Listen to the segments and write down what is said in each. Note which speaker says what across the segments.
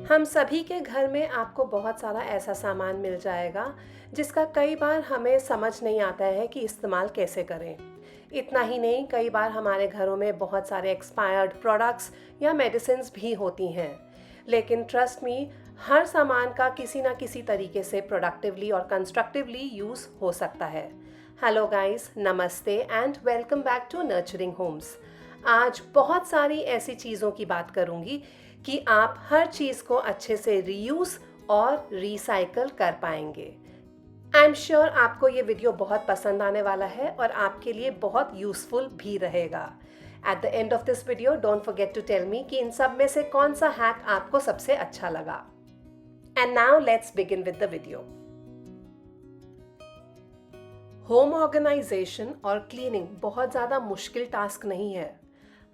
Speaker 1: हम सभी के घर में आपको बहुत सारा ऐसा सामान मिल जाएगा जिसका कई बार हमें समझ नहीं आता है कि इस्तेमाल कैसे करें। इतना ही नहीं, कई बार हमारे घरों में बहुत सारे एक्सपायर्ड प्रोडक्ट्स या मेडिसिन्स भी होती हैं। लेकिन ट्रस्ट मी, हर सामान का किसी ना किसी तरीके से प्रोडक्टिवली और कंस्ट्रक्टिवली यूज़ हो सकता है। हेलो गाइस, नमस्ते and welcome back to nurturing homes. आज बहुत सारी ऐसी चीज़ों की बात करूंगी कि आप हर चीज़ को अच्छे से रीयूज़ और रिसाइकल कर पाएंगे। आई एम श्योर आपको ये वीडियो बहुत पसंद आने वाला है और आपके लिए बहुत यूज़फुल भी रहेगा। At the end of this video don't forget to tell me कि इन सब में से कौन सा हैक आपको सबसे अच्छा लगा। And now let's begin with the video. Home organisation और क्लीनिंग बहुत ज़्यादा मुश्किल टास्क नहीं है।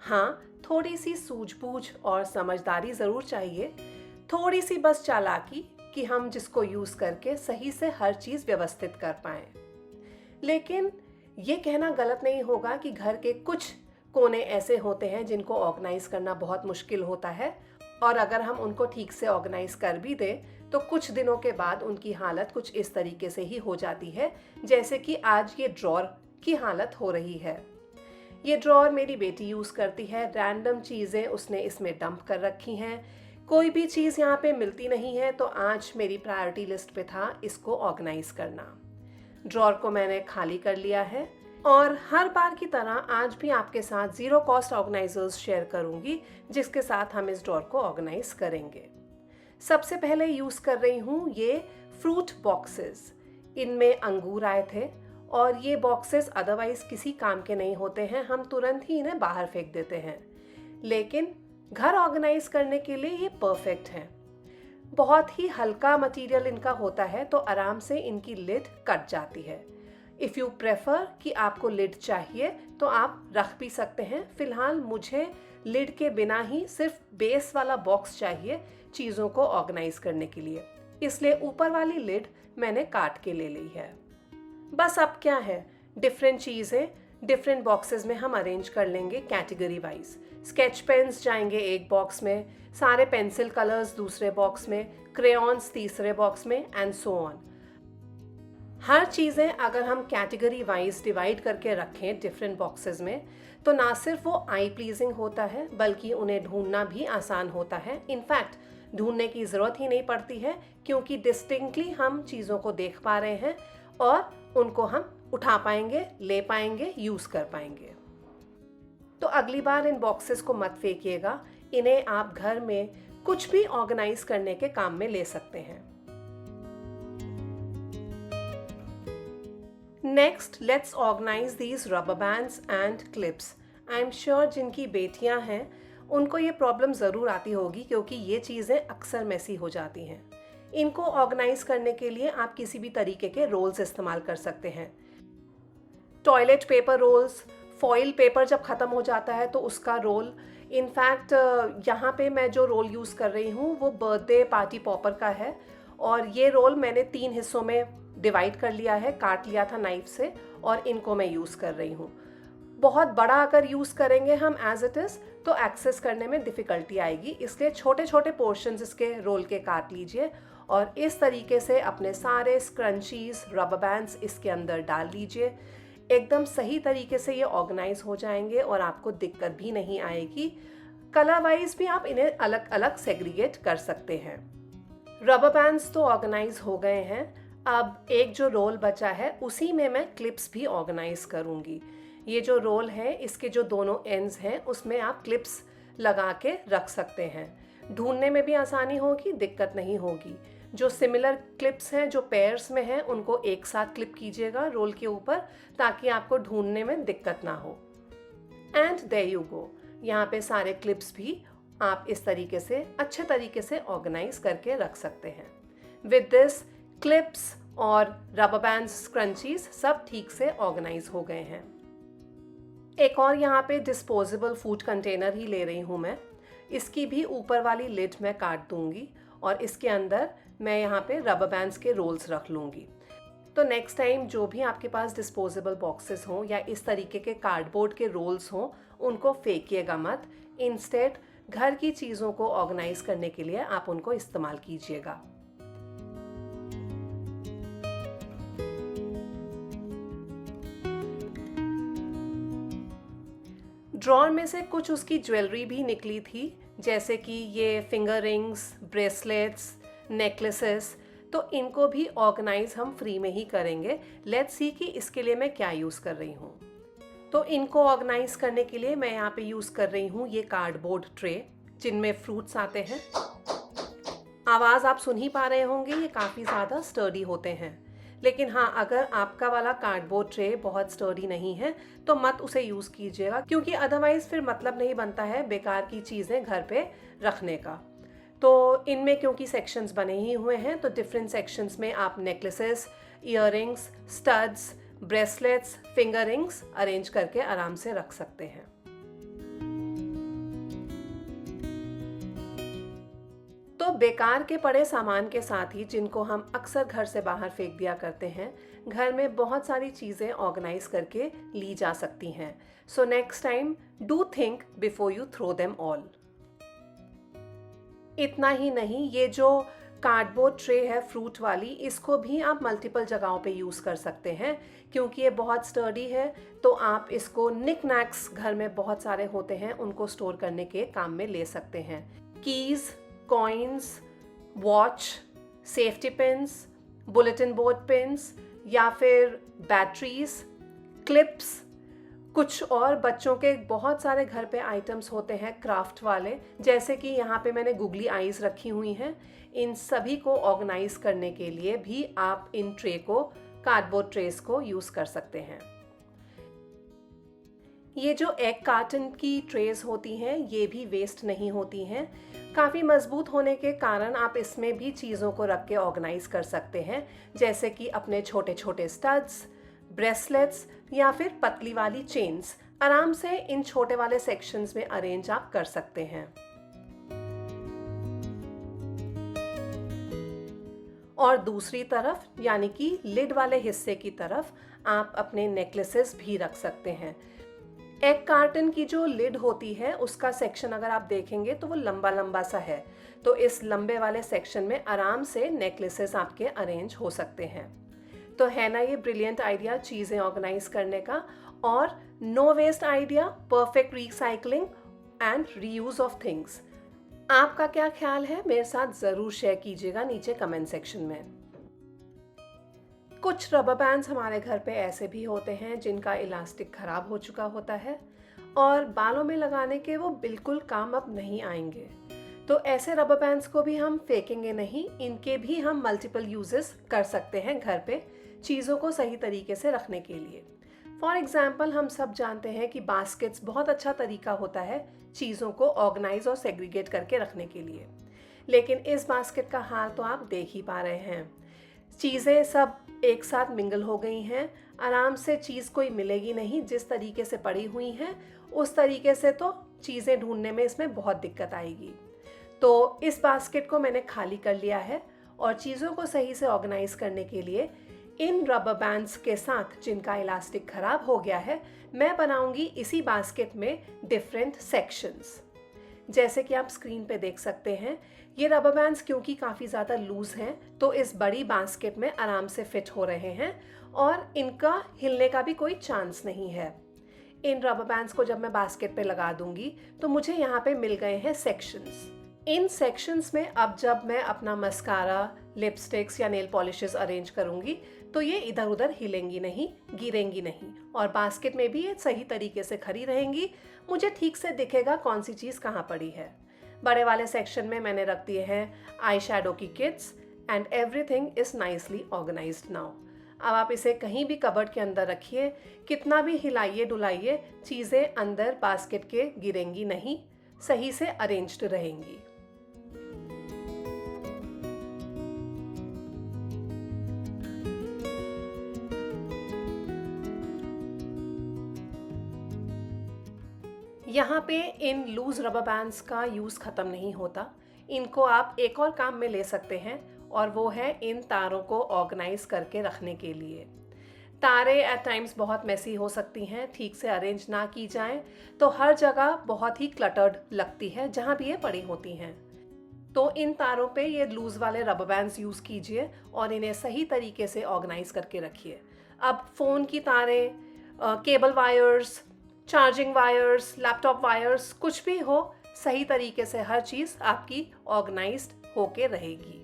Speaker 1: हाँ, थोड़ी सी सूझबूझ और समझदारी ज़रूर चाहिए, थोड़ी सी बस चालाकी कि हम जिसको यूज़ करके सही से हर चीज़ व्यवस्थित कर पाएँ। लेकिन ये कहना गलत नहीं होगा कि घर के कुछ कोने ऐसे होते हैं जिनको ऑर्गेनाइज करना बहुत मुश्किल होता है, और अगर हम उनको ठीक से ऑर्गेनाइज कर भी दें तो कुछ दिनों के बाद उनकी हालत कुछ इस तरीके से ही हो जाती है जैसे कि आज ये ड्रॉर की हालत हो रही है। ये ड्रॉर मेरी बेटी यूज़ करती है, रैंडम चीज़ें उसने इसमें डंप कर रखी हैं। कोई भी चीज़ यहाँ पे मिलती नहीं है, तो आज मेरी प्रायोरिटी लिस्ट पे था इसको ऑर्गेनाइज करना। ड्रॉर को मैंने खाली कर लिया है और हर बार की तरह आज भी आपके साथ ज़ीरो कॉस्ट ऑर्गेनाइजर्स शेयर करूँगी जिसके साथ हम इस ड्रॉर को ऑर्गेनाइज करेंगे। सबसे पहले यूज़ कर रही हूँ ये फ्रूट बॉक्सेस। इनमें अंगूर आए थे और ये बॉक्सेस अदरवाइज किसी काम के नहीं होते हैं, हम तुरंत ही इन्हें बाहर फेंक देते हैं। लेकिन घर ऑर्गेनाइज करने के लिए ये परफेक्ट है। बहुत ही हल्का मटेरियल इनका होता है तो आराम से इनकी लिड कट जाती है। इफ़ यू प्रेफर कि आपको लिड चाहिए तो आप रख भी सकते हैं। फ़िलहाल मुझे लिड के बिना ही सिर्फ बेस वाला बॉक्स चाहिए चीज़ों को ऑर्गेनाइज करने के लिए, इसलिए ऊपर वाली लिड मैंने काट के ले ली है। बस अब क्या है, डिफरेंट चीज़ें डिफरेंट बॉक्सेस में हम अरेंज कर लेंगे कैटेगरी वाइज। स्केच पेन्स जाएंगे एक बॉक्स में, सारे पेंसिल कलर्स दूसरे बॉक्स में, क्रेयॉन्स तीसरे बॉक्स में एंड सो ऑन। हर चीज़ें अगर हम कैटेगरी वाइज डिवाइड करके रखें डिफरेंट बॉक्सेस में तो ना सिर्फ वो आई प्लीजिंग होता है बल्कि उन्हें ढूंढना भी आसान होता है। इनफैक्ट ढूंढने की ज़रूरत ही नहीं पड़ती है क्योंकि डिस्टिंक्टली हम चीज़ों को देख पा रहे हैं और उनको हम उठा पाएंगे, ले पाएंगे, यूज़ कर पाएंगे। तो अगली बार इन बॉक्सेस को मत फेंकिएगा, इन्हें आप घर में कुछ भी ऑर्गेनाइज करने के काम में ले सकते हैं। Next, let's organise these rubber bands and clips. I am sure जिनकी बेटियां हैं उनको ये प्रॉब्लम ज़रूर आती होगी क्योंकि ये चीज़ें अक्सर मैसी हो जाती हैं। इनको ऑर्गेनाइज करने के लिए आप किसी भी तरीके के रोल्स इस्तेमाल कर सकते हैं। Toilet paper roles, foil paper जब ख़त्म हो जाता है तो उसका रोल। इनफैक्ट यहाँ पे मैं जो रोल यूज़ कर रही हूँ वो बर्थडे पार्टी पॉपर का है और ये रोल मैंने 3 हिस्सों में डिवाइड कर लिया है, काट लिया था नाइफ से और इनको मैं यूज़ कर रही हूँ। बहुत बड़ा अगर यूज़ करेंगे हम एज इट इज़ तो एक्सेस करने में डिफ़िकल्टी आएगी, इसलिए छोटे छोटे पोर्शंस इसके रोल के काट लीजिए और इस तरीके से अपने सारे स्क्रंचीज, रबर बैंड्स इसके अंदर डाल लीजिए। एकदम सही तरीके से ये ऑर्गेनाइज हो जाएंगे और आपको दिक्कत भी नहीं आएगी। कलर वाइज भी आप इन्हें अलग अलग सेग्रीगेट कर सकते हैं। रबर बैंड्स तो ऑर्गेनाइज हो गए हैं, अब एक जो रोल बचा है उसी में मैं क्लिप्स भी ऑर्गेनाइज करूँगी। ये जो रोल है इसके जो दोनों एंड्स हैं उसमें आप क्लिप्स लगा के रख सकते हैं। ढूंढने में भी आसानी होगी, दिक्कत नहीं होगी। जो सिमिलर क्लिप्स हैं जो पेयर्स में हैं उनको एक साथ क्लिप कीजिएगा रोल के ऊपर ताकि आपको ढूंढने में दिक्कत ना हो। एंड देयर यू गो, यहाँ पे सारे क्लिप्स भी आप इस तरीके से अच्छे तरीके से ऑर्गेनाइज करके रख सकते हैं। विद दिस क्लिप्स और रबर बैंड्स, स्क्रंचीज सब ठीक से ऑर्गेनाइज हो गए हैं। एक और यहाँ पे डिस्पोजेबल फूड कंटेनर ही ले रही हूँ मैं। इसकी भी ऊपर वाली लिड मैं काट दूंगी और इसके अंदर मैं यहाँ पे रबर बैंड्स के रोल्स रख लूँगी। तो नेक्स्ट टाइम जो भी आपके पास डिस्पोजेबल बॉक्सेस हों या इस तरीके के कार्डबोर्ड के रोल्स हों उनको फेंकिएगा मत। इंस्टेड घर की चीज़ों को ऑर्गेनाइज करने के लिए आप उनको इस्तेमाल कीजिएगा। ड्रॉर में से कुछ उसकी ज्वेलरी भी निकली थी, जैसे कि ये फिंगर रिंग्स, ब्रेसलेट्स, नेकलेसेस। तो इनको भी ऑर्गेनाइज हम फ्री में ही करेंगे। लेट्स सी कि इसके लिए मैं क्या यूज़ कर रही हूँ। तो इनको ऑर्गेनाइज करने के लिए मैं यहाँ पे यूज़ कर रही हूँ ये कार्डबोर्ड ट्रे, जिनमें फ्रूट्स आते हैं। आवाज़ आप सुन ही पा रहे होंगे, ये काफ़ी ज़्यादा स्टर्डी होते हैं। लेकिन हाँ, अगर आपका वाला कार्डबोर्ड ट्रे बहुत स्टर्डी नहीं है तो मत उसे यूज़ कीजिएगा, क्योंकि अदरवाइज़ फिर मतलब नहीं बनता है बेकार की चीज़ें घर पे रखने का। तो इनमें क्योंकि सेक्शंस बने ही हुए हैं, तो डिफरेंट सेक्शंस में आप necklaces, earrings, studs, bracelets, finger rings arrange करके आराम से रख सकते हैं। तो बेकार के पड़े सामान के साथ ही, जिनको हम अक्सर घर से बाहर फेंक दिया करते हैं, घर में बहुत सारी चीज़ें ऑर्गेनाइज करके ली जा सकती हैं। So next time do think before you throw them all. इतना ही नहीं, ये जो कार्डबोर्ड ट्रे है फ्रूट वाली, इसको भी आप मल्टीपल जगहों पे यूज़ कर सकते हैं, क्योंकि ये बहुत स्टर्डी है। तो आप इसको निक नैक्स घर में बहुत सारे होते हैं, उनको स्टोर करने के काम में ले सकते हैं। Keys, coins, watch, safety pins, bulletin board pins, या फिर बैटरीज, क्लिप्स, कुछ और बच्चों के बहुत सारे घर पे आइटम्स होते हैं क्राफ्ट वाले, जैसे कि यहाँ पे मैंने गुगली आइज़ रखी हुई हैं। इन सभी को ऑर्गेनाइज करने के लिए भी आप इन ट्रे को, कार्डबोर्ड ट्रेस को यूज़ कर सकते हैं। ये जो एग कार्टन की ट्रेस होती हैं, ये भी वेस्ट नहीं होती हैं। काफ़ी मजबूत होने के कारण आप इसमें भी चीज़ों को रख के ऑर्गेनाइज कर सकते हैं, जैसे कि अपने छोटे छोटे स्टड्स, ब्रेसलेट्स या फिर पतली वाली चेन्स आराम से इन छोटे वाले सेक्शंस में अरेंज आप कर सकते हैं। और दूसरी तरफ, यानी कि लिड वाले हिस्से की तरफ, आप अपने नेकलेसेस भी रख सकते हैं। एग कार्टन की जो लिड होती है, उसका सेक्शन अगर आप देखेंगे तो वो लंबा लंबा सा है। तो इस लंबे वाले सेक्शन में आराम से नेकलेसेस आपके अरेंज हो सकते हैं। तो है ना ये ब्रिलियंट आइडिया चीज़ें ऑर्गेनाइज करने का, और no waste idea, perfect recycling and reuse of things. आपका क्या ख्याल है, मेरे साथ ज़रूर शेयर कीजिएगा नीचे कमेंट सेक्शन में। कुछ रबर बैंड्स हमारे घर पे ऐसे भी होते हैं जिनका इलास्टिक ख़राब हो चुका होता है और बालों में लगाने के वो बिल्कुल काम अब नहीं आएंगे। तो ऐसे रबर बैंड्स को भी हम फेंकेंगे नहीं, इनके भी हम मल्टीपल यूजेस कर सकते हैं घर पे चीज़ों को सही तरीके से रखने के लिए। फॉर एग्जाम्पल, हम सब जानते हैं कि बास्केट्स बहुत अच्छा तरीका होता है चीज़ों को ऑर्गेनाइज और सेग्रीगेट करके रखने के लिए। लेकिन इस बास्केट का हाल तो आप देख ही पा रहे हैं। चीज़ें सब एक साथ मिंगल हो गई हैं, आराम से चीज़ कोई मिलेगी नहीं। जिस तरीके से पड़ी हुई हैं उस तरीके से तो चीज़ें ढूंढने में इसमें बहुत दिक्कत आएगी। तो इस बास्केट को मैंने खाली कर लिया है और चीज़ों को सही से ऑर्गेनाइज करने के लिए इन रबर बैंड्स के साथ, जिनका इलास्टिक खराब हो गया है, मैं बनाऊंगी इसी बास्केट में डिफरेंट सेक्शंस। जैसे कि आप स्क्रीन पे देख सकते हैं, ये रबर बैंड्स क्योंकि काफ़ी ज़्यादा लूज़ हैं तो इस बड़ी बास्केट में आराम से फिट हो रहे हैं और इनका हिलने का भी कोई चांस नहीं है। इन रबर बैंड्स को जब मैं बास्केट पे लगा दूंगी तो मुझे यहाँ पे मिल गए हैं सेक्शंस। इन सेक्शंस में अब जब मैं अपना मस्कारा, लिपस्टिक्स या नेल पॉलिशेस अरेंज करूंगी तो ये इधर उधर हिलेंगी नहीं, गिरेंगी नहीं, और बास्केट में भी ये सही तरीके से खड़ी रहेंगी। मुझे ठीक से दिखेगा कौन सी चीज़ कहाँ पड़ी है। बड़े वाले सेक्शन में मैंने रख दिए हैं आई शैडो की kits and everything is nicely organised now. अब आप इसे कहीं भी कबर्ड के अंदर रखिए, कितना भी हिलाइए डुलाइए, चीज़ें अंदर बास्केट के गिरेंगी नहीं, सही से अरेंज्ड रहेंगी। यहाँ पे इन लूज रबर बैंड्स का यूज़ ख़त्म नहीं होता। इनको आप एक और काम में ले सकते हैं और वो है इन तारों को ऑर्गेनाइज करके रखने के लिए। तारें एट टाइम्स बहुत मेसी हो सकती हैं, ठीक से अरेंज ना की जाएं तो हर जगह बहुत ही क्लटर्ड लगती है जहाँ भी ये पड़ी होती हैं। तो इन तारों पे ये लूज़ वाले रबर बैंड्स यूज़ कीजिए और इन्हें सही तरीके से ऑर्गेनाइज करके रखिए। अब फ़ोन की तारें, cable wires, charging wires, laptop wires, कुछ भी हो, सही तरीके से हर चीज़ आपकी ऑर्गेनाइज्ड होके रहेगी।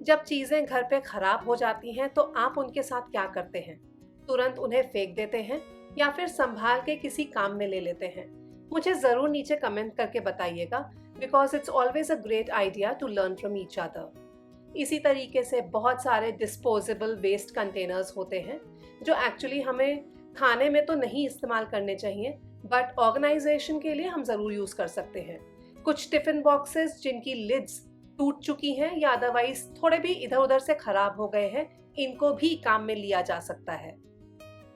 Speaker 1: जब चीज़ें घर पे ख़राब हो जाती हैं तो आप उनके साथ क्या करते हैं? तुरंत उन्हें फेंक देते हैं या फिर संभाल के किसी काम में ले लेते हैं? मुझे ज़रूर नीचे कमेंट करके बताइएगा, because it's always a great idea to learn from each other. इसी तरीके से बहुत सारे डिस्पोजेबल वेस्ट कंटेनर्स होते हैं जो एक्चुअली हमें खाने में तो नहीं इस्तेमाल करने चाहिए, बट ऑर्गेनाइजेशन के लिए हम ज़रूर यूज़ कर सकते हैं। कुछ टिफ़िन बॉक्सेस जिनकी लिड्स टूट चुकी हैं या अदरवाइज थोड़े भी इधर उधर से खराब हो गए हैं, इनको भी काम में लिया जा सकता है,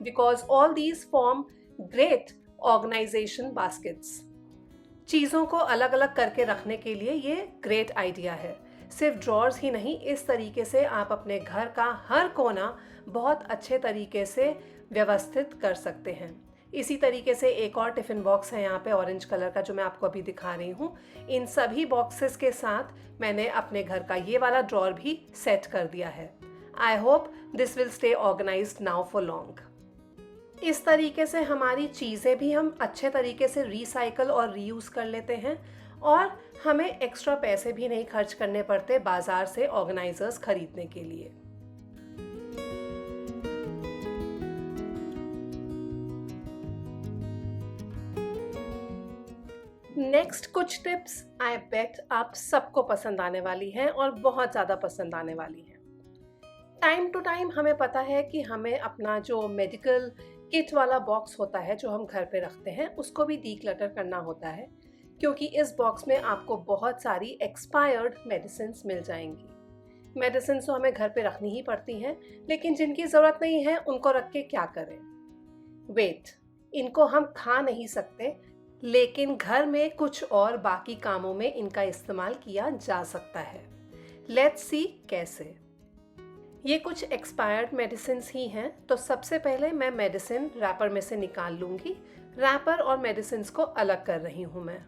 Speaker 1: because all these form great organisation baskets. चीज़ों को अलग अलग करके रखने के लिए ये ग्रेट आइडिया है। सिर्फ ड्रॉर्स ही नहीं, इस तरीके से आप अपने घर का हर कोना बहुत अच्छे तरीके से व्यवस्थित कर सकते हैं। इसी तरीके से एक और टिफ़िन बॉक्स है यहाँ पे ऑरेंज कलर का, जो मैं आपको अभी दिखा रही हूँ। इन सभी बॉक्सेस के साथ मैंने अपने घर का ये वाला ड्रॉर भी सेट कर दिया है। I hope this will stay organised now for long. इस तरीके से हमारी चीज़ें भी हम अच्छे तरीके से रिसाइकल और रीयूज़ कर लेते हैं और हमें एक्स्ट्रा पैसे भी नहीं खर्च करने पड़ते बाज़ार से ऑर्गेनाइजर्स खरीदने के लिए। नेक्स्ट कुछ टिप्स आई बेट आप सबको पसंद आने वाली हैं और बहुत ज़्यादा पसंद आने वाली हैं। टाइम टू टाइम हमें पता है कि हमें अपना जो मेडिकल किट वाला बॉक्स होता है जो हम घर पे रखते हैं उसको भी डीक्लटर करना होता है, क्योंकि इस बॉक्स में आपको बहुत सारी एक्सपायर्ड मेडिसिन्स मिल जाएंगी। मेडिसिन तो हमें घर पे रखनी ही पड़ती हैं, लेकिन जिनकी ज़रूरत नहीं है उनको रख के क्या करें? वेट, इनको हम खा नहीं सकते, लेकिन घर में कुछ और बाकी कामों में इनका इस्तेमाल किया जा सकता है। लेट्स सी कैसे। ये कुछ एक्सपायर्ड मेडिसिन्स ही हैं, तो सबसे पहले मैं मेडिसिन रैपर में से निकाल लूँगी। रैपर और मेडिसिन्स को अलग कर रही हूँ मैं।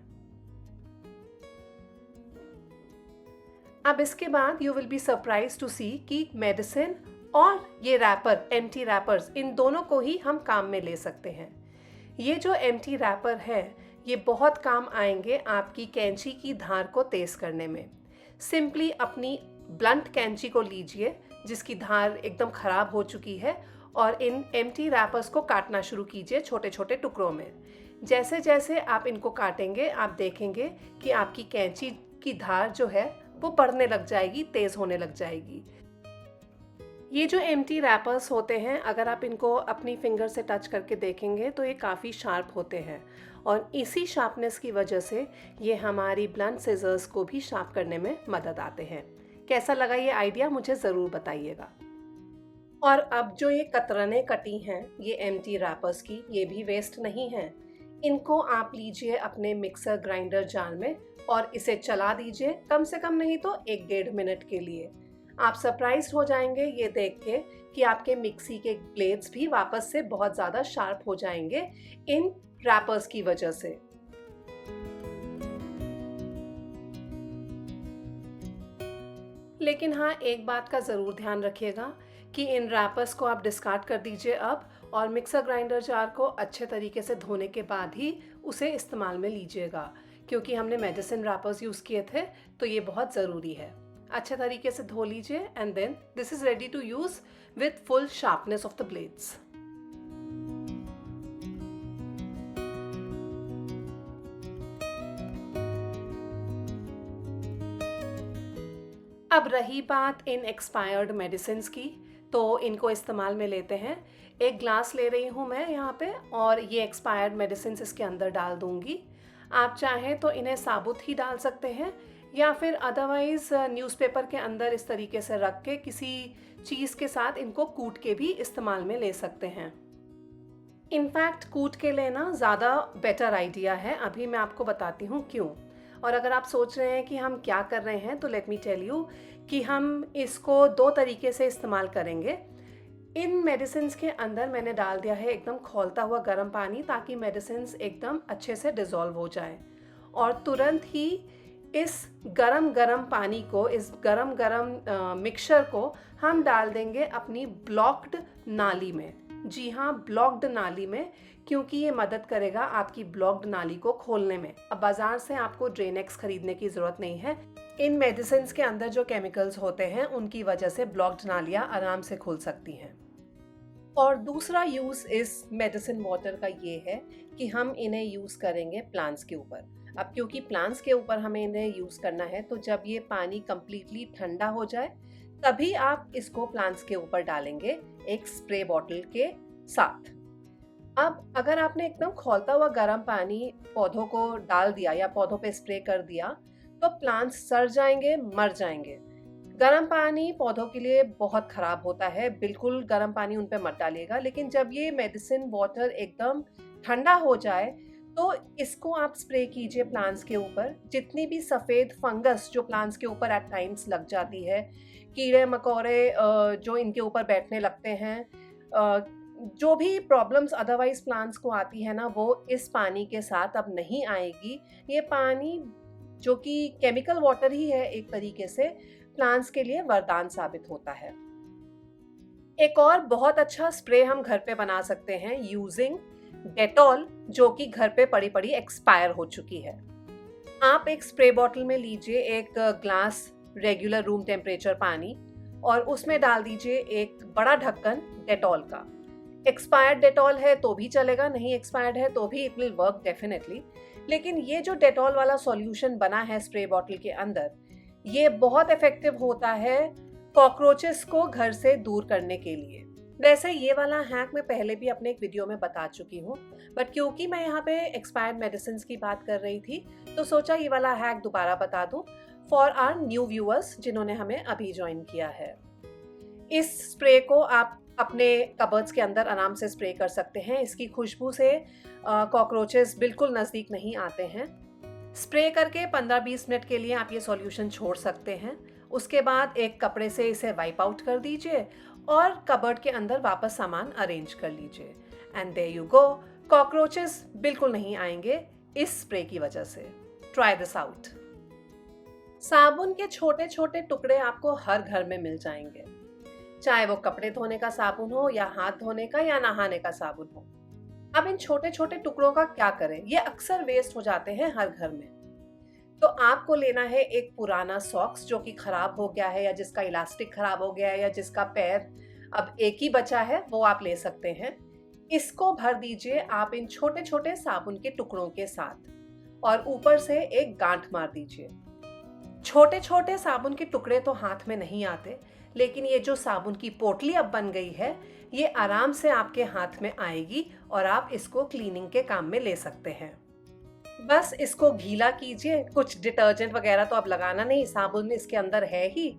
Speaker 1: अब इसके बाद you will be surprise to see कि मेडिसिन और ये रैपर, एम्प्टी रैपर्स, इन दोनों को ही हम काम में ले सकते हैं। ये जो एम्प्टी रैपर है ये बहुत काम आएंगे आपकी कैंची की धार को तेज़ करने में। सिंपली अपनी ब्लंट कैंची को लीजिए जिसकी धार एकदम ख़राब हो चुकी है और इन एम्प्टी रैपर्स को काटना शुरू कीजिए छोटे छोटे टुकड़ों में। जैसे जैसे आप इनको काटेंगे आप देखेंगे कि आपकी कैंची की धार जो है वो बढ़ने लग जाएगी, तेज़ होने लग जाएगी। ये जो एम्प्टी रैपर्स होते हैं, अगर आप इनको अपनी फिंगर से टच करके देखेंगे तो ये काफ़ी शार्प होते हैं और इसी शार्पनेस की वजह से ये हमारी ब्लंट सीजर्स को भी शार्प करने में मदद आते हैं। कैसा लगा ये आइडिया मुझे ज़रूर बताइएगा। और अब जो ये कतरनें कटी हैं ये एम्प्टी रैपर्स की, ये भी वेस्ट नहीं हैं। इनको आप लीजिए अपने मिक्सर ग्राइंडर जार में और इसे चला दीजिए, कम से कम नहीं तो 1-1.5 मिनट के लिए। आप सरप्राइज हो जाएंगे ये देख के कि आपके मिक्सी के ब्लेड्स भी वापस से बहुत ज़्यादा शार्प हो जाएंगे इन रैपर्स की वजह से। लेकिन हाँ, एक बात का ज़रूर ध्यान रखिएगा कि इन रैपर्स को आप डिस्कार्ड कर दीजिए अब, और मिक्सर ग्राइंडर जार को अच्छे तरीके से धोने के बाद ही उसे इस्तेमाल में लीजिएगा, क्योंकि हमने मेडिसिन रैपर्स यूज़ किए थे तो ये बहुत ज़रूरी है। अच्छे तरीके से धो लीजिए and then this is ready to use with full sharpness of the blades. अब रही बात इन एक्सपायर्ड मेडिसिन्स की, तो इनको इस्तेमाल में लेते हैं। एक ग्लास ले रही हूँ मैं यहाँ पे और ये एक्सपायर्ड मेडिसिन्स इसके अंदर डाल दूँगी। आप चाहें तो इन्हें साबुत ही डाल सकते हैं या फिर अदरवाइज़ न्यूज़पेपर के अंदर इस तरीके से रख के किसी चीज़ के साथ इनको कूट के भी इस्तेमाल में ले सकते हैं। इनफैक्ट कूट के लेना ज़्यादा बेटर आइडिया है, अभी मैं आपको बताती हूँ क्यों। और अगर आप सोच रहे हैं कि हम क्या कर रहे हैं तो लेट मी टेल यू कि हम इसको 2 तरीके से इस्तेमाल करेंगे। इन मेडिसिन्स के अंदर मैंने डाल दिया है एकदम खौलता हुआ गर्म पानी, ताकि मेडिसिन्स एकदम अच्छे से डिज़ोल्व हो जाएँ। और तुरंत ही इस गरम-गरम पानी को, इस गरम-गरम मिक्सचर को हम डाल देंगे अपनी ब्लॉक्ड नाली में। जी हाँ, ब्लॉक्ड नाली में, क्योंकि ये मदद करेगा आपकी ब्लॉक्ड नाली को खोलने में। अब बाज़ार से आपको ड्रेनेक्स खरीदने की ज़रूरत नहीं है। इन मेडिसिन्स के अंदर जो केमिकल्स होते हैं, उनकी वजह से ब्लॉक्ड नालियाँ आराम से खुल सकती हैं। और दूसरा यूज़ इस मेडिसिन वाटर का ये है कि हम इन्हें यूज़ करेंगे प्लांट्स के ऊपर। अब क्योंकि प्लांट्स के ऊपर हमें इन्हें यूज़ करना है, तो जब ये पानी कंप्लीटली ठंडा हो जाए, तभी आप इसको प्लांट्स के ऊपर डालेंगे एक स्प्रे बॉटल के साथ। अब अगर आपने एकदम खौलता हुआ गर्म पानी पौधों को डाल दिया या पौधों पे स्प्रे कर दिया, तो प्लांट्स सड़ जाएंगे, मर जाएंगे। गर्म पानी पौधों के लिए बहुत खराब होता है, बिल्कुल गर्म पानी उन पे मत डालिएगा। लेकिन जब ये मेडिसिन वाटर एकदम ठंडा हो जाए, तो इसको आप स्प्रे कीजिए प्लांट्स के ऊपर। जितनी भी सफ़ेद फंगस जो प्लांट्स के ऊपर एट टाइम्स लग जाती है, कीड़े मकोड़े जो इनके ऊपर बैठने लगते हैं, जो भी प्रॉब्लम्स अदरवाइज प्लांट्स को आती है ना, वो इस पानी के साथ अब नहीं आएगी। ये पानी, जो कि केमिकल वाटर ही है एक तरीके से, प्लांट्स के लिए वरदान साबित होता है। एक और बहुत अच्छा स्प्रे हम घर पे बना सकते हैं यूजिंग डेटॉल, जो कि घर पे पड़ी पड़ी एक्सपायर हो चुकी है। आप एक स्प्रे बॉटल में लीजिए एक ग्लास रेगुलर रूम टेम्परेचर पानी, और उसमें डाल दीजिए एक बड़ा ढक्कन डेटॉल का। एक्सपायर्ड डेटॉल है तो भी चलेगा, नहीं एक्सपायर्ड है तो भी इट विल वर्क डेफिनेटली। लेकिन ये जो डेटॉल वाला सॉल्यूशन बना है स्प्रे बॉटल के अंदर, ये बहुत इफेक्टिव होता है कॉकरोचेस को घर से दूर करने के लिए। वैसे ये वाला हैक मैं पहले भी अपने एक वीडियो में बता चुकी हूँ, बट क्योंकि मैं यहाँ पे एक्सपायर्ड मेडिसिन की बात कर रही थी, तो सोचा ये वाला हैक दोबारा बता दूँ फॉर आवर न्यू व्यूअर्स जिन्होंने हमें अभी ज्वाइन किया है। इस स्प्रे को आप अपने कबर्ड्स के अंदर आराम से स्प्रे कर सकते हैं। इसकी खुशबू से कॉकरोचेस बिल्कुल नज़दीक नहीं आते हैं। स्प्रे करके 15-20 मिनट के लिए आप ये सॉल्यूशन छोड़ सकते हैं। उसके बाद एक कपड़े से इसे वाइप आउट कर दीजिए और कबर्ड के अंदर वापस सामान अरेंज कर लीजिए। And there you go, cockroaches बिल्कुल नहीं आएंगे इस स्प्रे की वजह से। Try this out. साबुन के छोटे छोटे टुकड़े आपको हर घर में मिल जाएंगे, चाहे वो कपड़े धोने का साबुन हो या हाथ धोने का या नहाने का साबुन हो। अब इन छोटे छोटे टुकड़ों का क्या करें? ये अक्सर वेस्ट हो जाते हैं हर घर में। तो आपको लेना है एक पुराना सॉक्स जो कि खराब हो गया है, या जिसका इलास्टिक खराब हो गया है, या जिसका पैर अब एक ही बचा है, वो आप ले सकते हैं। इसको भर दीजिए आप इन छोटे छोटे साबुन के टुकड़ों के साथ और ऊपर से एक गांठ मार दीजिए। छोटे छोटे साबुन के टुकड़े तो हाथ में नहीं आते, लेकिन ये जो साबुन की पोटली अब बन गई है, ये आराम से आपके हाथ में आएगी और आप इसको क्लीनिंग के काम में ले सकते हैं। बस इसको गीला कीजिए, कुछ डिटर्जेंट वगैरह तो अब लगाना नहीं, साबुन इसके अंदर है ही।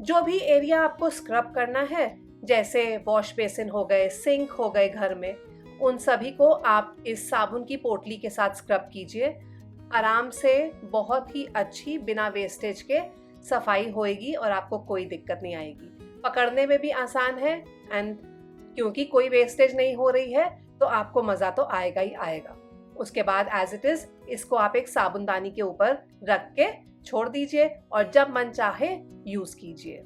Speaker 1: जो भी एरिया आपको स्क्रब करना है, जैसे वॉश बेसिन हो गए, सिंक हो गए घर में, उन सभी को आप इस साबुन की पोटली के साथ स्क्रब कीजिए। आराम से बहुत ही अच्छी बिना वेस्टेज के सफाई होएगी और आपको कोई दिक्कत नहीं आएगी। पकड़ने में भी आसान है, एंड क्योंकि कोई वेस्टेज नहीं हो रही है तो आपको मज़ा तो आएगा ही आएगा। उसके बाद एज इट इज़ इसको आप एक साबुनदानी के ऊपर रख के छोड़ दीजिए और जब मन चाहे यूज कीजिए।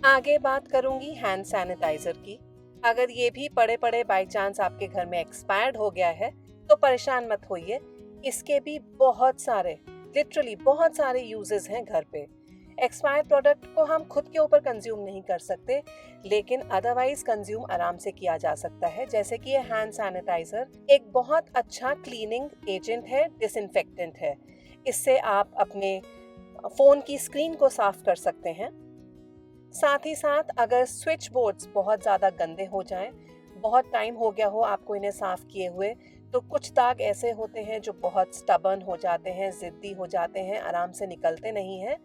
Speaker 1: आगे बात करूंगी हैंड सैनिटाइजर की। अगर ये भी पड़े पड़े बाय चांस आपके घर में एक्सपायर्ड हो गया है तो परेशान मत होइए, इसके भी बहुत सारे, लिटरली बहुत सारे यूजेस हैं घर पे। एक्सपायर्ड प्रोडक्ट को हम खुद के ऊपर कंज्यूम नहीं कर सकते, लेकिन अदरवाइज कंज्यूम आराम से किया जा सकता है। जैसे कि ये हैंड सैनिटाइजर एक बहुत अच्छा क्लीनिंग एजेंट है, डिसइंफेक्टेंट है। इससे आप अपने फ़ोन की स्क्रीन को साफ कर सकते हैं। साथ ही साथ अगर स्विच बोर्ड्स बहुत ज़्यादा गंदे हो जाएं, बहुत टाइम हो गया हो आपको इन्हें साफ़ किए हुए, तो कुछ दाग ऐसे होते हैं जो बहुत स्टबर्न हो जाते हैं, ज़िद्दी हो जाते हैं, आराम से निकलते नहीं हैं,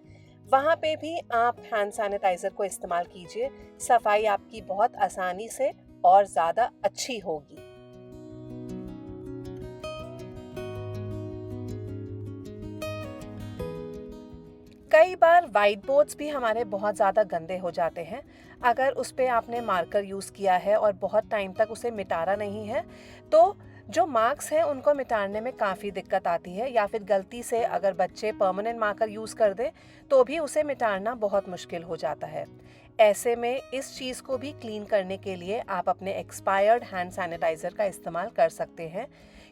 Speaker 1: वहाँ पे भी आप हैंड सैनिटाइज़र को इस्तेमाल कीजिए। सफाई आपकी बहुत आसानी से और ज़्यादा अच्छी होगी। कई बार व्हाइट बोर्ड्स भी हमारे बहुत ज़्यादा गंदे हो जाते हैं। अगर उस पे आपने मार्कर यूज़ किया है और बहुत टाइम तक उसे मिटाना नहीं है, तो जो मार्क्स हैं उनको मिटाने में काफ़ी दिक्कत आती है, या फिर गलती से अगर बच्चे परमानेंट मार्कर यूज़ कर दें तो भी उसे मिटाना बहुत मुश्किल हो जाता है। ऐसे में इस चीज़ को भी क्लीन करने के लिए आप अपने एक्सपायर्ड हैंड सैनिटाइज़र का इस्तेमाल कर सकते हैं,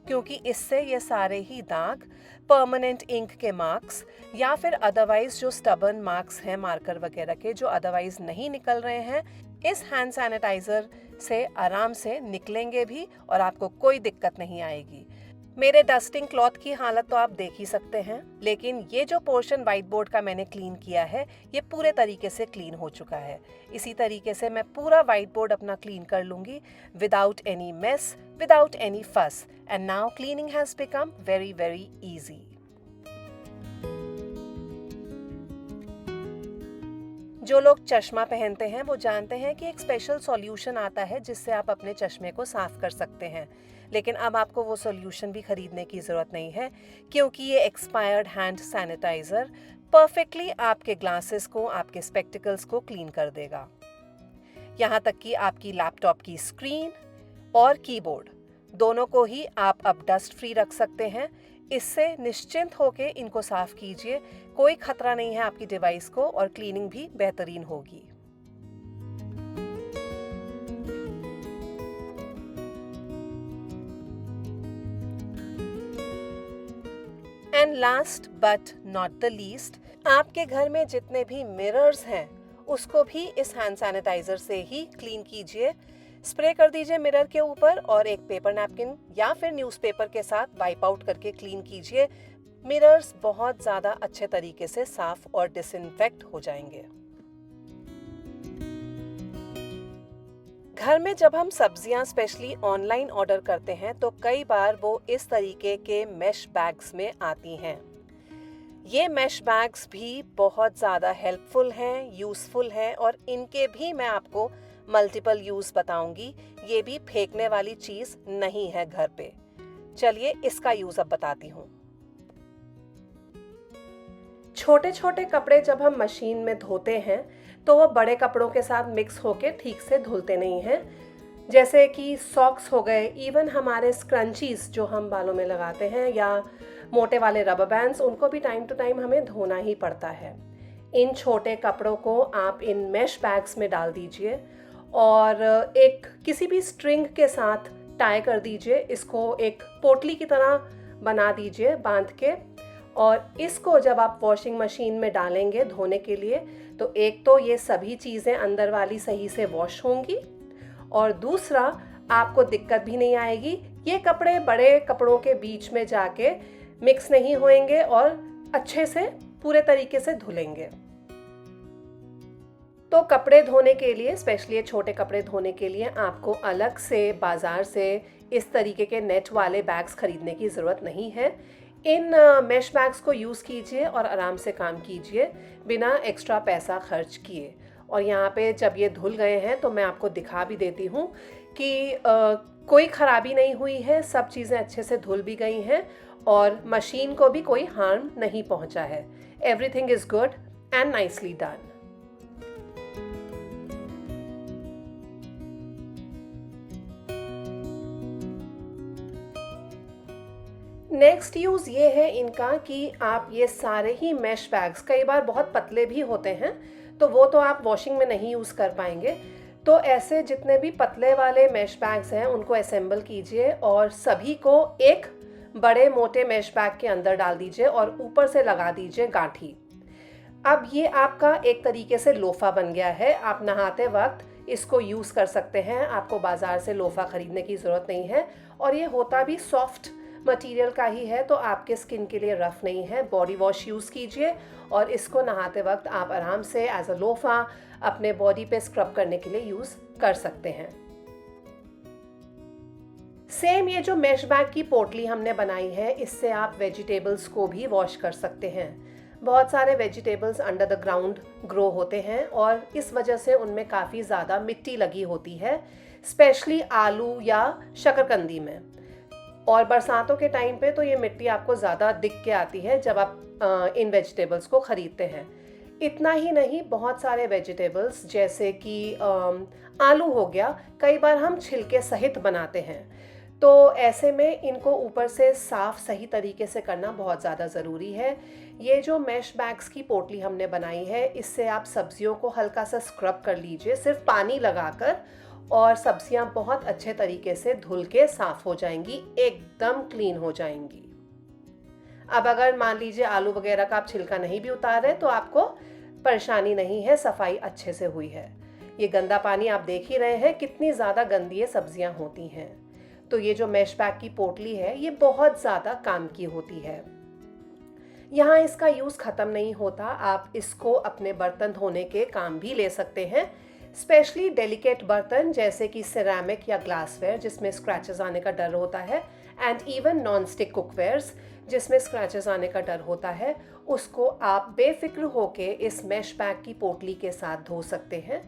Speaker 1: क्योंकि इससे ये सारे ही दाग, परमानेंट इंक के मार्क्स या फिर अदरवाइज जो स्टबर्न मार्क्स हैं मार्कर वगैरह के जो अदरवाइज नहीं निकल रहे हैं, इस हैंड सैनिटाइज़र से आराम से निकलेंगे भी और आपको कोई दिक्कत नहीं आएगी। मेरे डस्टिंग क्लॉथ की हालत तो आप देख ही सकते हैं, लेकिन ये जो पोर्शन व्हाइट बोर्ड का मैंने क्लीन किया है ये पूरे तरीके से क्लीन हो चुका है। इसी तरीके से मैं पूरा व्हाइट बोर्ड अपना क्लीन कर लूँगी without any mess, without any fuss, and now cleaning has become very very easy. जो लोग चश्मा पहनते हैं वो जानते हैं कि एक स्पेशल सॉल्यूशन आता है जिससे आप अपने चश्मे को साफ कर सकते हैं, लेकिन अब आपको वो सॉल्यूशन भी खरीदने की ज़रूरत नहीं है, क्योंकि ये एक्सपायर्ड हैंड सैनिटाइज़र परफेक्टली आपके ग्लासेस को, आपके स्पेक्टिकल्स को क्लीन कर देगा। यहाँ तक कि आपकी लैपटॉप की स्क्रीन और कीबोर्ड दोनों को ही आप अब डस्ट फ्री रख सकते हैं। इससे निश्चिंत होकर इनको साफ कीजिए, कोई खतरा नहीं है आपकी डिवाइस को और क्लीनिंग भी बेहतरीन होगी। And last but not the least, आपके घर में जितने भी मिरर्स हैं उसको भी इस हैंड सैनिटाइजर से ही क्लीन कीजिए। स्प्रे कर दीजिए मिरर के ऊपर और एक पेपर नैपकिन या फिर न्यूज़पेपर के साथ वाइप आउट करके क्लीन कीजिए। मिरर्स बहुत ज़्यादा अच्छे तरीके से साफ और डिसइंफेक्ट हो जाएंगे। घर में जब हम सब्जियां स्पेशली ऑनलाइन ऑर्डर करते हैं तो कई बार वो इस तरीके के मैश बैग्स में आती हैं। ये मैश बैग्स भी बहुत ज़्यादा हेल्पफुल हैं, यूज़फुल हैं और इनके भी मैं आपको मल्टीपल यूज़ बताऊंगी। ये भी फेंकने वाली चीज़ नहीं है घर पे। चलिए इसका यूज़ अब बताती हूँ। छोटे छोटे कपड़े जब हम मशीन में धोते हैं तो वो बड़े कपड़ों के साथ मिक्स होके ठीक से धुलते नहीं हैं। जैसे कि सॉक्स हो गए, इवन हमारे स्क्रंचीज जो हम बालों में लगाते हैं या मोटे वाले रबर बैंड्स, उनको भी टाइम टू टाइम हमें धोना ही पड़ता है। इन छोटे कपड़ों को आप इन मैश बैग्स में डाल दीजिए और एक किसी भी स्ट्रिंग के साथ टाई कर दीजिए। इसको एक पोटली की तरह बना दीजिए बांध के, और इसको जब आप वॉशिंग मशीन में डालेंगे धोने के लिए तो एक तो ये सभी चीज़ें अंदर वाली सही से वॉश होंगी और दूसरा आपको दिक्कत भी नहीं आएगी। ये कपड़े बड़े कपड़ों के बीच में जाके मिक्स नहीं होंगे और अच्छे से पूरे तरीके से धुलेंगे। तो कपड़े धोने के लिए, स्पेशली छोटे कपड़े धोने के लिए, आपको अलग से बाज़ार से इस तरीके के नेट वाले बैग्स खरीदने की ज़रूरत नहीं है। इन मैश बैग्स को यूज़ कीजिए और आराम से काम कीजिए बिना एक्स्ट्रा पैसा खर्च किए। और यहाँ पे जब ये धुल गए हैं तो मैं आपको दिखा भी देती हूँ कि कोई ख़राबी नहीं हुई है, सब चीज़ें अच्छे से धुल भी गई हैं और मशीन को भी कोई हार्म नहीं पहुँचा है। Everything is good and nicely done. Next use ये है इनका कि आप ये सारे ही मैश बैग्स, कई बार बहुत पतले भी होते हैं तो वो तो आप वॉशिंग में नहीं यूज़ कर पाएंगे, तो ऐसे जितने भी पतले वाले मैश बैग्स हैं उनको असेंबल कीजिए और सभी को एक बड़े मोटे मैश बैग के अंदर डाल दीजिए और ऊपर से लगा दीजिए गांठी। अब ये आपका एक तरीके से लोफा बन गया है। आप नहाते वक्त इसको यूज़ कर सकते हैं, आपको बाज़ार से लोफा ख़रीदने की ज़रूरत नहीं है और ये होता भी सॉफ्ट मटेरियल का ही है तो आपके स्किन के लिए रफ़ नहीं है। बॉडी वॉश यूज़ कीजिए और इसको नहाते वक्त आप आराम से एज अ लोफा अपने बॉडी पे स्क्रब करने के लिए यूज़ कर सकते हैं। सेम ये जो मैश बैग की पोटली हमने बनाई है, इससे आप वेजिटेबल्स को भी वॉश कर सकते हैं। बहुत सारे vegetables under the ground grow होते हैं और इस वजह से उनमें काफ़ी ज़्यादा मिट्टी लगी होती है, स्पेशली आलू या शकरकंदी में। और बरसातों के टाइम पे तो ये मिट्टी आपको ज़्यादा दिख के आती है जब आप इन वेजिटेबल्स को ख़रीदते हैं। इतना ही नहीं, बहुत सारे वेजिटेबल्स जैसे कि आलू हो गया, कई बार हम छिलके सहित बनाते हैं, तो ऐसे में इनको ऊपर से साफ़ सही तरीके से करना बहुत ज़्यादा ज़रूरी है। ये जो मैश बैग्स की पोटली हमने बनाई है, इससे आप सब्जियों को हल्का सा स्क्रब कर लीजिए सिर्फ पानी लगाकर, और सब्जियां बहुत अच्छे तरीके से धुल के साफ़ हो जाएंगी, एकदम क्लीन हो जाएंगी। अब अगर मान लीजिए आलू वगैरह का आप छिलका नहीं भी उतार रहे तो आपको परेशानी नहीं है, सफाई अच्छे से हुई है। ये गंदा पानी आप देख ही रहे हैं कितनी ज़्यादा गंदी ये सब्जियां होती हैं। तो ये जो मैश बैग की पोटली है ये बहुत ज़्यादा काम की होती है। यहाँ इसका यूज़ ख़त्म नहीं होता, आप इसको अपने बर्तन धोने के काम भी ले सकते हैं, स्पेशली डेलिकेट बर्तन जैसे कि सिरेमिक या ग्लासवेयर जिसमें स्क्रैचेस आने का डर होता है, and even non stick cookwares जिसमें स्क्रैचेस आने का डर होता है, उसको आप बेफिक्र होके इस मैश बैग की पोटली के साथ धो सकते हैं।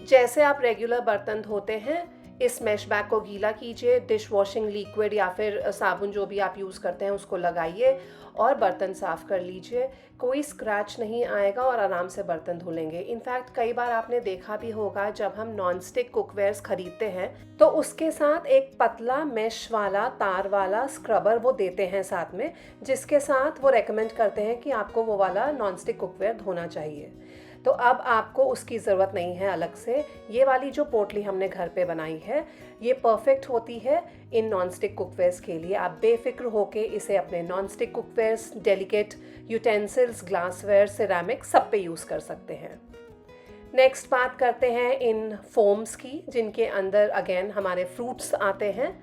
Speaker 1: जैसे आप रेगुलर बर्तन धोते हैं, इस मैश बैग को गीला कीजिए, डिश वॉशिंग लिक्विड या फिर साबुन जो भी आप यूज़ करते हैं उसको लगाइए और बर्तन साफ़ कर लीजिए। कोई स्क्रैच नहीं आएगा और आराम से बर्तन धुलेंगे। इनफैक्ट कई बार आपने देखा भी होगा जब हम नॉन स्टिक कुकवेयर्स खरीदते हैं तो उसके साथ एक पतला मैश वाला तार वाला स्क्रबर वो देते हैं साथ में, जिसके साथ वो रेकमेंड करते हैं कि आपको वो वाला नॉन स्टिक कुकवेयर धोना चाहिए। तो अब आपको उसकी ज़रूरत नहीं है अलग से। ये वाली जो पोटली हमने घर पे बनाई है ये परफेक्ट होती है इन नॉन स्टिक कुकवेयर्स के लिए। आप बेफिक्र होके इसे अपने non stick cookwares, delicate utensils, glassware, ceramic सब पे यूज़ कर सकते हैं। नेक्स्ट बात करते हैं इन फोम्स की, जिनके अंदर अगेन हमारे फ्रूट्स आते हैं,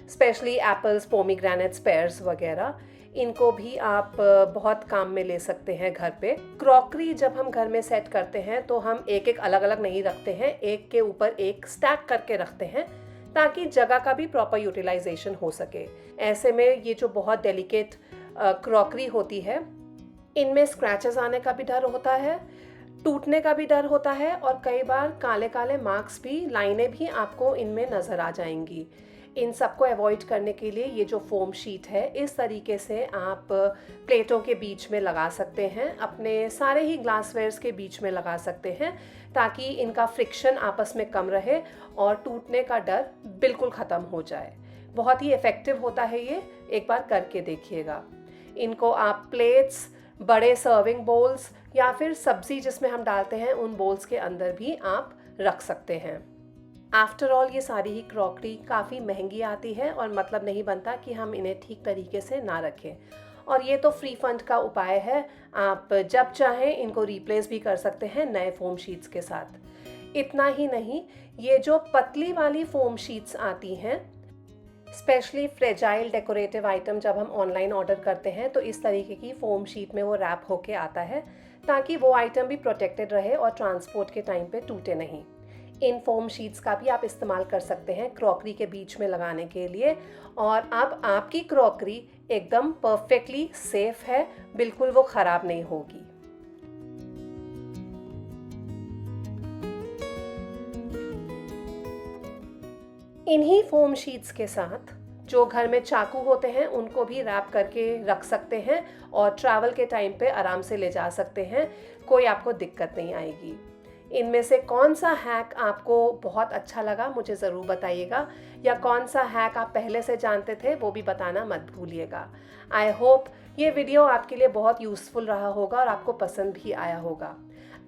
Speaker 1: स्पेशली एप्पल्स, पोमीग्रेनेट्स, पेयर्स वगैरह। इनको भी आप बहुत काम में ले सकते हैं घर पे। क्रॉकरी जब हम घर में सेट करते हैं तो हम एक एक अलग अलग नहीं रखते हैं, एक के ऊपर एक स्टैक करके रखते हैं ताकि जगह का भी प्रॉपर यूटिलाइजेशन हो सके। ऐसे में ये जो बहुत डेलिकेट क्रॉकरी होती है इनमें स्क्रैचेस आने का भी डर होता है, टूटने का भी डर होता है, और कई बार काले काले मार्क्स भी, लाइनें भी आपको इनमें नज़र आ जाएंगी। इन सबको अवॉइड करने के लिए ये जो फोम शीट है इस तरीके से आप प्लेटों के बीच में लगा सकते हैं, अपने सारे ही ग्लासवेयर्स के बीच में लगा सकते हैं ताकि इनका फ्रिक्शन आपस में कम रहे और टूटने का डर बिल्कुल ख़त्म हो जाए। बहुत ही इफ़ेक्टिव होता है ये, एक बार करके देखिएगा। इनको आप प्लेट्स, बड़े सर्विंग बोल्स या फिर सब्ज़ी जिसमें हम डालते हैं उन बोल्स के अंदर भी आप रख सकते हैं। आफ्टर ऑल ये सारी ही क्रॉकरी काफ़ी महंगी आती है और मतलब नहीं बनता कि हम इन्हें ठीक तरीके से ना रखें, और ये तो फ्री फंड का उपाय है, आप जब चाहें इनको रिप्लेस भी कर सकते हैं नए फोम शीट्स के साथ। इतना ही नहीं, ये जो पतली वाली फोम शीट्स आती हैं, स्पेशली फ्रेजाइल डेकोरेटिव आइटम जब हम ऑनलाइन ऑर्डर करते हैं तो इस तरीके की फोम शीट में वो रैप होके आता है ताकि वो आइटम भी प्रोटेक्टेड रहे और ट्रांसपोर्ट के टाइम पे टूटे नहीं। इन फोम शीट्स का भी आप इस्तेमाल कर सकते हैं क्रॉकरी के बीच में लगाने के लिए, और अब आपकी क्रॉकरी एकदम परफेक्टली सेफ है, बिल्कुल वो ख़राब नहीं होगी। इन्हीं फोम शीट्स के साथ जो घर में चाकू होते हैं उनको भी रैप करके रख सकते हैं और ट्रैवल के टाइम पे आराम से ले जा सकते हैं, कोई आपको दिक्कत नहीं आएगी। इनमें से कौन सा हैक आपको बहुत अच्छा लगा मुझे ज़रूर बताइएगा, या कौन सा हैक आप पहले से जानते थे वो भी बताना मत भूलिएगा। आई होप ये वीडियो आपके लिए बहुत यूज़फुल रहा होगा और आपको पसंद भी आया होगा।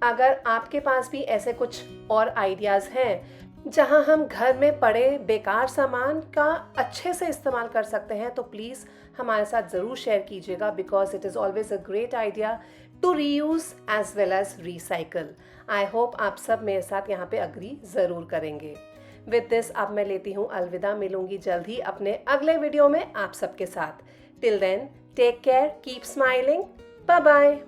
Speaker 1: अगर आपके पास भी ऐसे कुछ और आइडियाज़ हैं जहां हम घर में पड़े बेकार सामान का अच्छे से इस्तेमाल कर सकते हैं तो प्लीज़ हमारे साथ ज़रूर शेयर कीजिएगा, because it is always a great idea to reuse as well as recycle. I hope आप सब मेरे साथ यहाँ पे अग्री ज़रूर करेंगे। विद दिस अब मैं लेती हूँ अलविदा, मिलूंगी जल्द ही अपने अगले वीडियो में आप सबके साथ। Till then take care, keep smiling, bye bye.